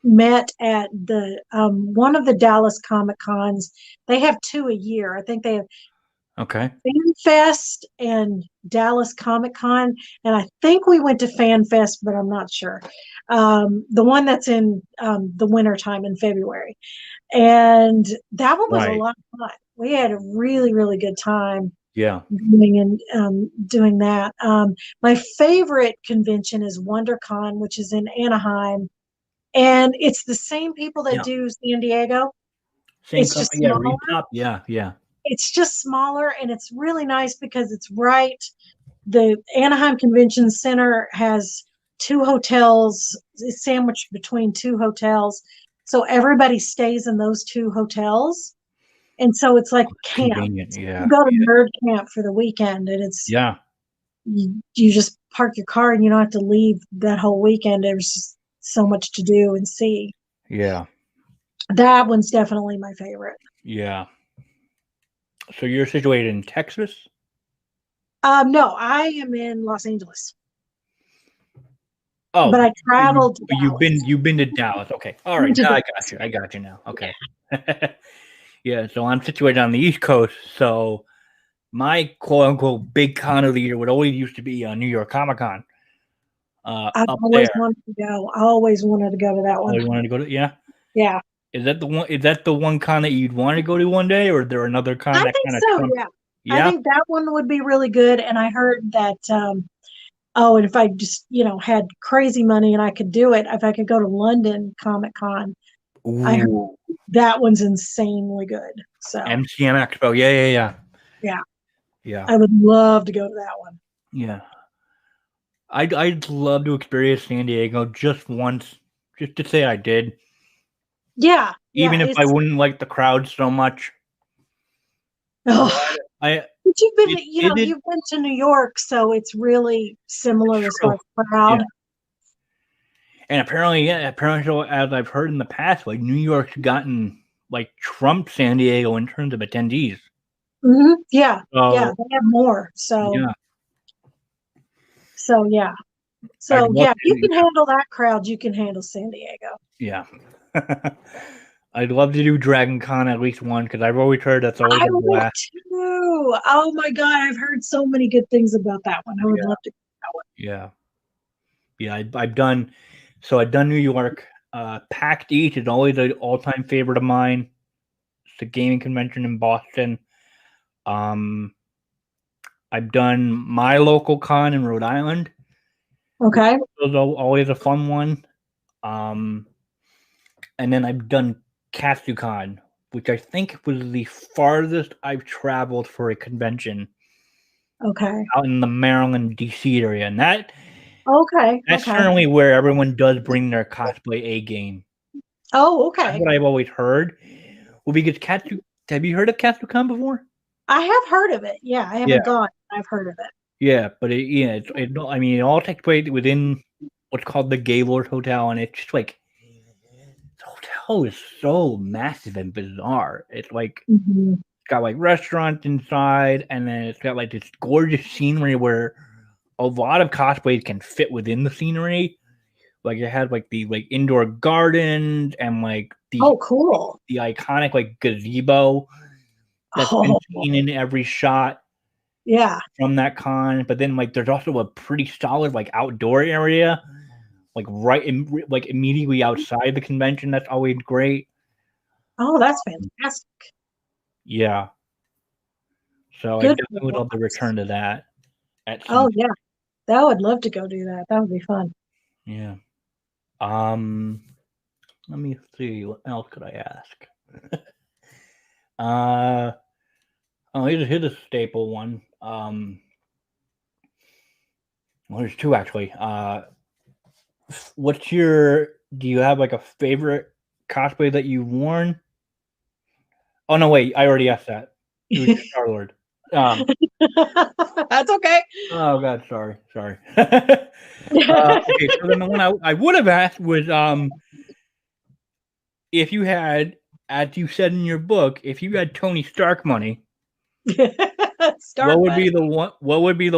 met at the one of the Dallas Comic Cons. They have two a year. I think they have okay? Fan Fest and Dallas Comic Con, and I think we went to Fan Fest, but I'm not sure. The one that's in the winter time in February, and that one was a Right. lot of fun. We had a really, really good time Yeah. doing that. My favorite convention is WonderCon, which is in Anaheim. And it's the same people that Yeah. do San Diego. Same It's just company. Yeah, smaller. Retop. Yeah, yeah. It's just smaller, and it's really nice because it's right. The Anaheim Convention Center has two hotels. It's sandwiched between two hotels. So everybody stays in those two hotels. And so it's like camp. Convenient. You Yeah. go to nerd camp for the weekend, and it's Yeah. you just park your car and you don't have to leave that whole weekend. There's just so much to do and see. Yeah. That one's definitely my favorite. Yeah. So you're situated in Texas? No, I am in Los Angeles, Oh, but I traveled to you've been to Dallas. Okay. All right. Now I got you. I got you now. Okay. Yeah. So I'm situated on the East Coast. So my quote unquote big con of the year would always used to be New York Comic Con. I've Up always there. wanted to go. I always wanted to go to that one. Oh, you wanted to go to? Yeah. Yeah. Is that the one? Is that the one con that you'd want to go to one day, or is there another con I that think kind of so. trumps? Yeah. I Yeah. think that one would be really good. And I heard that, and if I just, had crazy money and I could do it, if I could go to London Comic Con, I heard Ooh. that one's insanely good. So, MCM Expo. Yeah. Yeah. Yeah. yeah, Yeah. I would love to go to that one. Yeah. I'd love to experience San Diego just once, just to say I did. Yeah. Even Yeah. if I wouldn't like the crowd so much. Oh, I but you've been, it you've been to New York, so it's really similar as far true. as crowd. Yeah. And apparently, so as I've heard in the past, like New York's gotten like Trump San Diego in terms of attendees. Mm-hmm. Yeah. Yeah. So They have more. So, yeah, yeah. I'd So, love yeah, if you to. can handle that crowd, you can handle San Diego. Yeah. I'd love to do Dragon Con at least one because I've always heard that's always I a would blast. too. Oh my God, I've heard so many good things about that one. I would love to go that one. Yeah. Yeah, I've done. So I've done New York. PAX East is always an all-time favorite of mine. It's a gaming convention in Boston. I've done my local con in Rhode Island. Okay. It was always a fun one. And then I've done CatsuCon, which I think was the farthest I've traveled for a convention. Okay. Out in the Maryland, D.C. area, and that's Okay. certainly where everyone does bring their cosplay A game. Oh, That's okay. what I've always heard. Well, because have you heard of CatsuCon before? I have heard of it. Yeah, I haven't gone. I've heard of it. Yeah, but I mean, it all takes place within what's called the Gaylord Hotel, and it's just like the hotel is so massive and bizarre. It's like it's got like restaurants inside, and then it's got like this gorgeous scenery where a lot of cosplays can fit within the scenery. Like it had like the indoor gardens and like cool. the iconic like gazebo that's been seen in every shot. Yeah. From that con, but then like there's also a pretty solid like outdoor area, like like immediately outside the convention. That's always great. Oh, that's fantastic. Yeah. So I definitely would love to return to that. Yeah, that would love to go do that. That would be fun. Yeah. Let me see. What else could I ask? Here's a staple one. Well, there's two actually. Do you have like a favorite cosplay that you've worn? Oh no, wait, I already asked that. It was Star-Lord. That's okay. Oh god, sorry. Okay, so then the one I would have asked was if you had, as you said in your book, if you had Tony Stark money, what would be the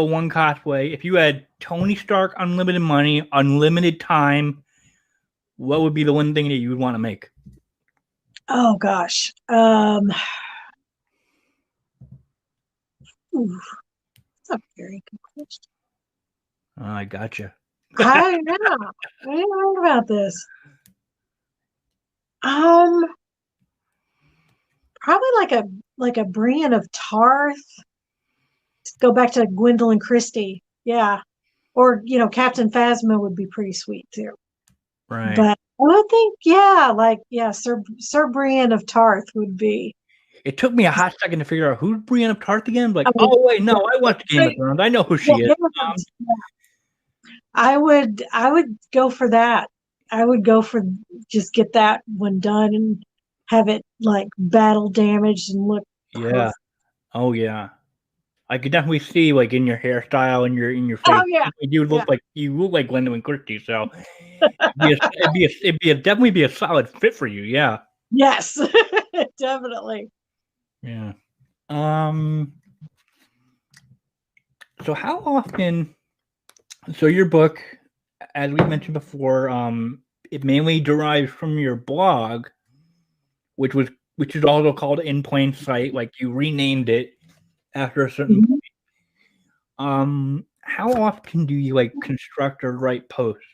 one cosplay? If you had Tony Stark unlimited money, unlimited time, what would be the one thing that you would want to make? Oh gosh. That's a very good question. I gotcha. I know. I didn't think about this. Probably like a Brienne of Tarth. Go back to Gwendolyn Christie. Yeah. Or, Captain Phasma would be pretty sweet too. Right. But I think, yeah, like, yeah, Sir Brienne of Tarth would be. It took me a hot second to figure out who's Brienne of Tarth again. Like, I mean, oh wait, no, yeah, I watched Game of Thrones. I know who yeah, she is. Game of Thrones, yeah. I would go for that. I would go for just get that one done and have it like battle damaged and look Yeah. perfect. Oh yeah. I could definitely see like in your hairstyle and your Oh face. yeah, You yeah, look like Gwendolyn Christie, so definitely be a solid fit for you. Yeah. yes, definitely. Yeah. Um. So how often? So your book, as we mentioned before, it mainly derives from your blog, which is also called In Plain Sight. Like you renamed it after a certain. Mhm. How often do you like construct or write posts?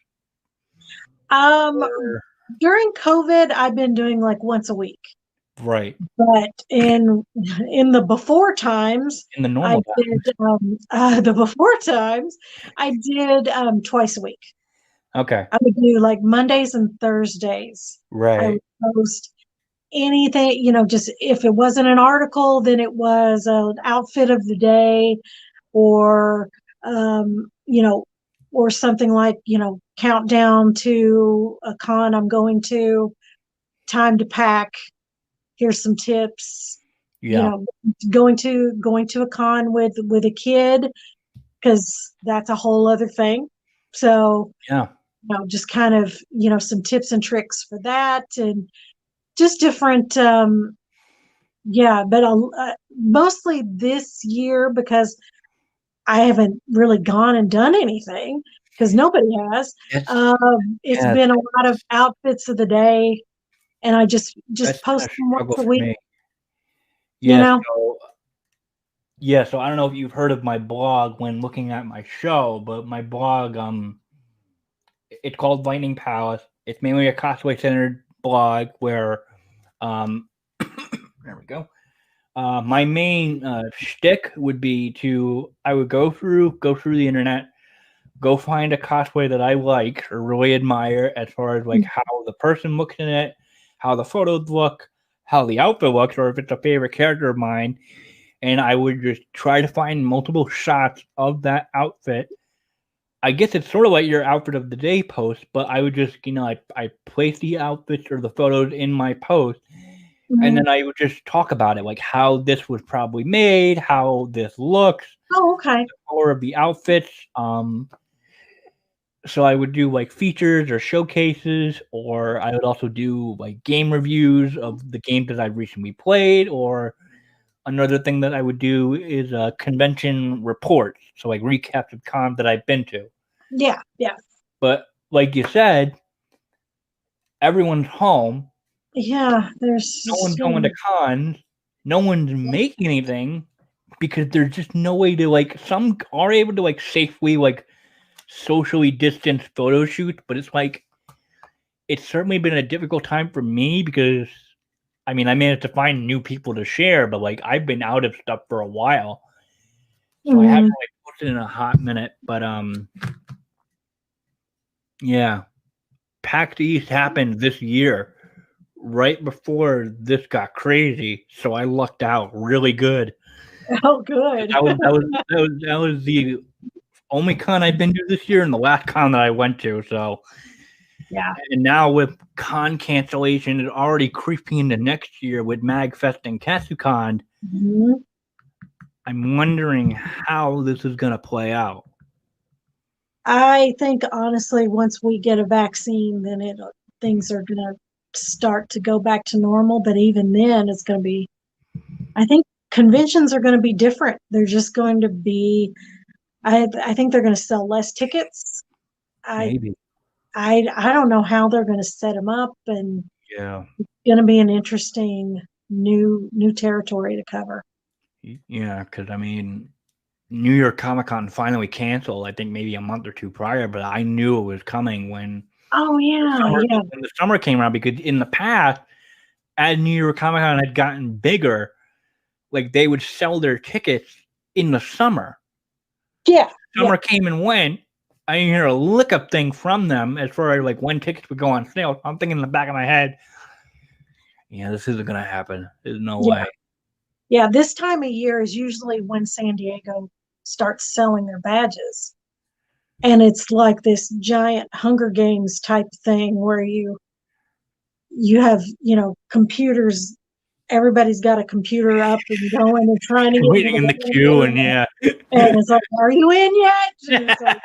Um, Or, During COVID, I've been doing like once a week. right. But in the before times, In the I normal time. did the before times, I did twice a week. Okay. I would do like Mondays and Thursdays. I Right. would post anything, just if it wasn't an article, then it was an outfit of the day, or um, you know, or something like, countdown to a con I'm going to, time to pack, here's some tips, you Yeah. know going to a con with a kid, because that's a whole other thing. So, Yeah. just kind of, some tips and tricks for that, and just different, yeah, but mostly this year, because I haven't really gone and done anything, because nobody has. That's It's yeah. been a lot of outfits of the day, and I just That's been post a them once struggle a for week, me. you Yes. know. So I don't know if you've heard of my blog when looking at my show, but my blog, it's called Lightning Palace. It's mainly a cosplay centered blog where, um, there we go. My main shtick would be I would go through the internet, go find a cosplay that I like or really admire as far as like how the person looks in it, how the photos look, how the outfit looks, or if it's a favorite character of mine. And I would just try to find multiple shots of that outfit. I guess it's sort of like your outfit of the day post, but I would just, I place the outfits or the photos in my post, and Mhm. then I would just talk about it, like how this was probably made, how this looks, Oh, okay. color of the outfits. So I would do like features or showcases, or I would also do like game reviews of the games that I've recently played, or another thing that I would do is convention reports, so like recaps of cons that I've been to. Yeah, yeah, But like you said, everyone's home, yeah. no one's going to cons, no one's making anything because there's just no way to like. Some are able to like safely like socially distance photo shoots, but it's like it's certainly been a difficult time for me because I mean I managed to find new people to share, but like I've been out of stuff for a while, so I haven't Mhm. really posted in a hot minute. But yeah, PAX East happened this year, right before this got crazy, so I lucked out really good. Oh, good. That was the only con I've been to this year and the last con that I went to. So, Yeah. and now with con cancellation, it's already creeping into next year with MagFest and KatsuCon. Mhm. I'm wondering how this is going to play out. I think honestly, once we get a vaccine, then things are going to start to go back to normal. But even then, it's going to be. I think conventions are going to be different. They're just going to be. I think they're going to sell less tickets. I Maybe. I don't know how they're going to set them up, and Yeah. it's going to be an interesting new territory to cover. Yeah, because I mean, New York Comic Con finally canceled, I think maybe a month or two prior, but I knew it was coming Oh yeah, yeah, when the summer came around because in the past, as New York Comic Con had gotten bigger, like they would sell their tickets in the summer. yeah, yeah. Summer came and went, I didn't hear a lick up thing from them as far as like when tickets would go on sale. I'm thinking in the back of my head, yeah, this isn't gonna happen. There's no way. Yeah, this time of year is usually when San Diego starts selling their badges. And it's like this giant Hunger Games type thing where you have, computers, everybody's got a computer up and going and trying to get Waiting in the queue, and and it's like, are you in yet? And it's like,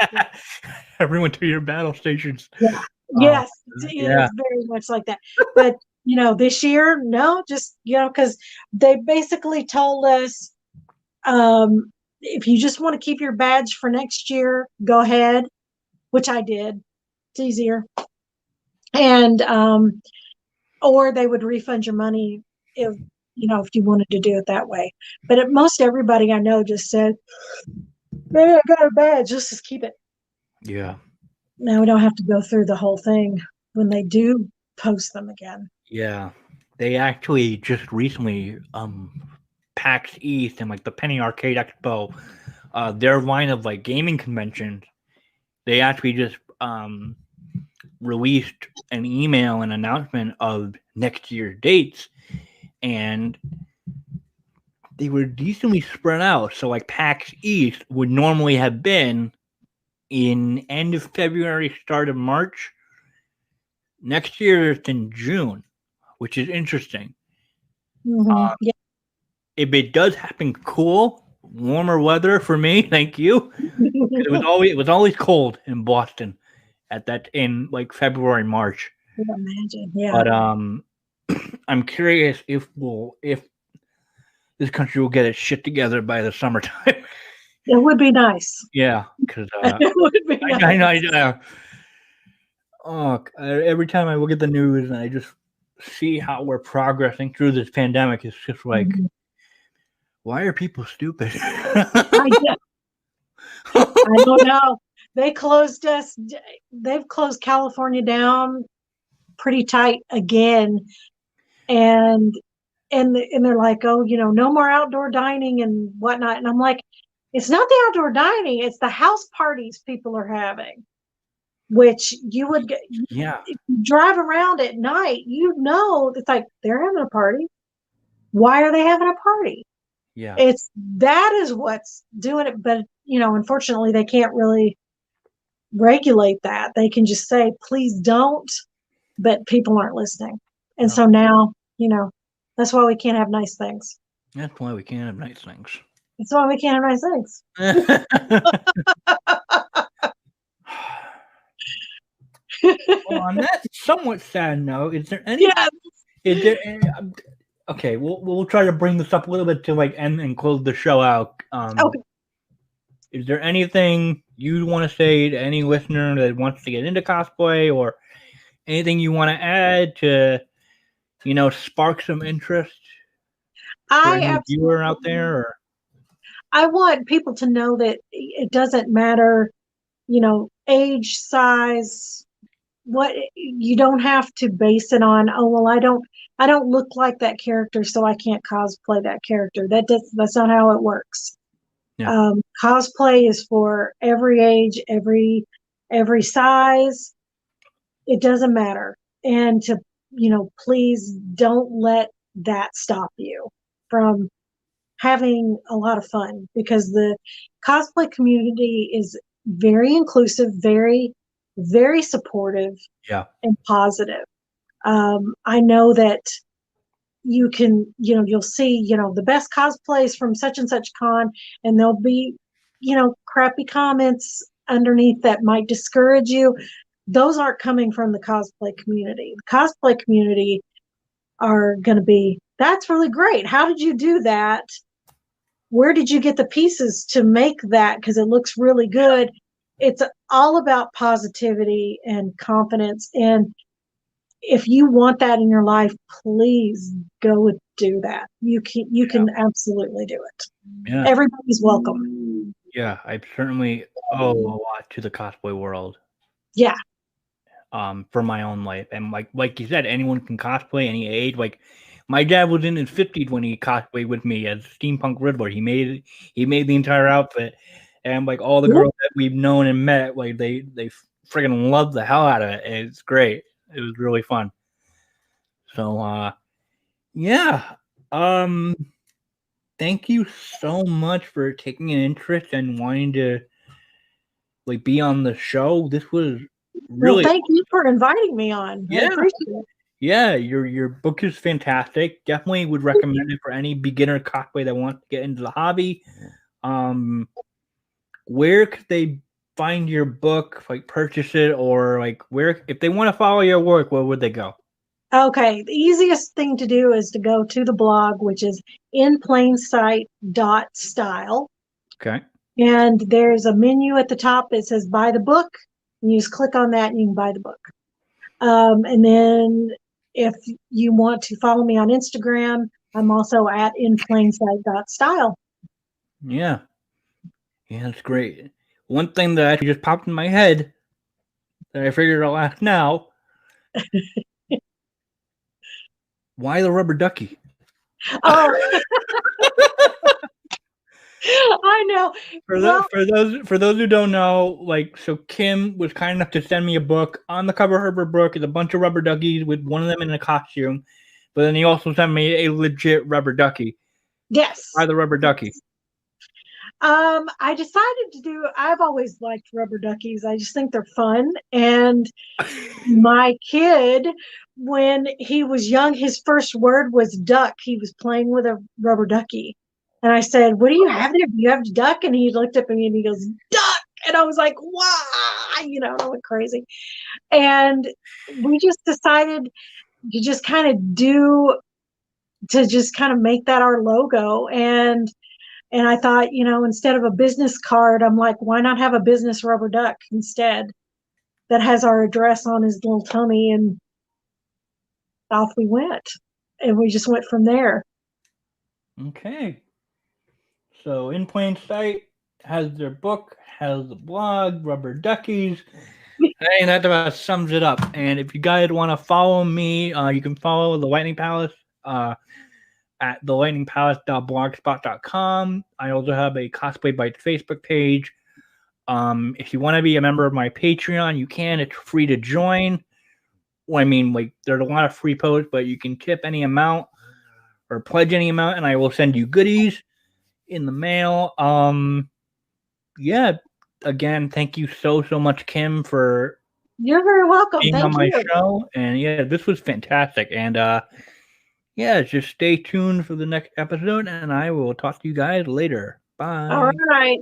everyone to your battle stations. Yeah. Yes, it's very much like that. But this year, no, just because they basically told us, if you just want to keep your badge for next year, go ahead, which I did. It's easier, and or they would refund your money if if you wanted to do it that way. But most everybody I know just said, "Man, I got a badge. Let's just keep it." Yeah. Now we don't have to go through the whole thing when they do post them again. Yeah. They actually just recently, PAX East and like the Penny Arcade Expo, their line of like gaming conventions, they actually just released an email and announcement of next year's dates, and they were decently spread out. So like PAX East would normally have been in end of February, start of March. Next year it's in June, which is interesting. Yeah. If it does happen, cool, warmer weather for me. Thank you. It was always cold in Boston in like February, March. I can imagine, yeah. But I'm curious if this country will get its shit together by the summertime. It would be nice. Yeah, because it would be nice. Every time I look at the news and I just see how we're progressing through this pandemic, it's just like, why are people stupid? I don't know. They've closed California down pretty tight again, and they're like, oh, no more outdoor dining and whatnot. And I'm like, it's not the outdoor dining, it's the house parties people are having, which you would get. Yeah. If you drive around at night, it's like they're having a party. Why are they having a party? Yeah. That is what's doing it. But, unfortunately, they can't really regulate that. They can just say, please don't, but people aren't listening. And so now, that's why we can't have nice things. That's why we can't have nice things. That's why we can't have nice things. Well, on that somewhat sad note, is there any? Yeah. Is there any? Okay, we'll try to bring this up a little bit to like end and close the show out. Okay. Is there anything you want to say to any listener that wants to get into cosplay, or anything you want to add to, spark some interest for any viewer out there? Or? I want people to know that it doesn't matter, age, size. What you don't have to base it on. Oh well, I don't look like that character, so I can't cosplay that character. That's not how it works. Yeah. Cosplay is for every age, every size. It doesn't matter, and to please don't let that stop you from having a lot of fun, because the cosplay community is very inclusive, very, very supportive, and positive. I know that you can, you'll see, the best cosplays from such and such con, and there'll be, crappy comments underneath that might discourage you. Those aren't coming from the cosplay community. The cosplay community are going to be, that's really great. How did you do that? Where did you get the pieces to make that? Because it looks really good. It's all about positivity and confidence. And if you want that in your life, please go and do that. You can absolutely do it. Yeah. Everybody's welcome. Yeah, I certainly owe a lot to the cosplay world. Yeah. For my own life. And like you said, anyone can cosplay any age. Like my dad was in his 50s when he cosplayed with me as Steampunk Riddler. He made the entire outfit, and like all the girls that we've known and met, like they friggin' love the hell out of it. It's great. It was really fun. So yeah. Thank you so much for taking an interest and wanting to like be on the show. This was really thank you for inviting me on. Yeah. I appreciate it. Yeah, your book is fantastic. Definitely would recommend it for any beginner cosplay that wants to get into the hobby. Where could they find your book, like purchase it, or like where if they want to follow your work, where would they go? Okay, the easiest thing to do is to go to the blog, which is inplainsight.style. Okay. And there's a menu at the top that says buy the book. And you just click on that and you can buy the book. And then if you want to follow me on Instagram, I'm also at inplainsight.style. Yeah. Yeah, that's great. One thing that actually just popped in my head that I figured I'll ask now. Why the rubber ducky? Oh, I know. For those who don't know, like, so Kim was kind enough to send me a book. On the cover of her book is a bunch of rubber duckies with one of them in a costume, but then he also sent me a legit rubber ducky. Yes. Why the rubber ducky? I decided to do. I've always liked rubber duckies. I just think they're fun. And my kid, when he was young, his first word was duck. He was playing with a rubber ducky. And I said, "What do you have there? Do you have duck?" And he looked up at me and he goes, "Duck." And I was like, "Why?" I went crazy. And we just decided to just kind of make that our logo. And I thought, instead of a business card, I'm like, why not have a business rubber duck instead that has our address on his little tummy? And off we went. And we just went from there. Okay. So InPlainSight has their book, has the blog, rubber duckies. And that about sums it up. And if you guys want to follow me, you can follow the Lightning Palace at thelightningpalace.blogspot.com. I also have a Cosplay Bites Facebook page. If you want to be a member of my Patreon, you can. It's free to join. Well, I mean, like, there's a lot of free posts, but you can tip any amount or pledge any amount, and I will send you goodies in the mail. Yeah. Again, thank you so much, Kim, for You're very welcome. being Thank on my you. show. And yeah, this was fantastic. And yeah, just stay tuned for the next episode, and I will talk to you guys later. Bye. All right.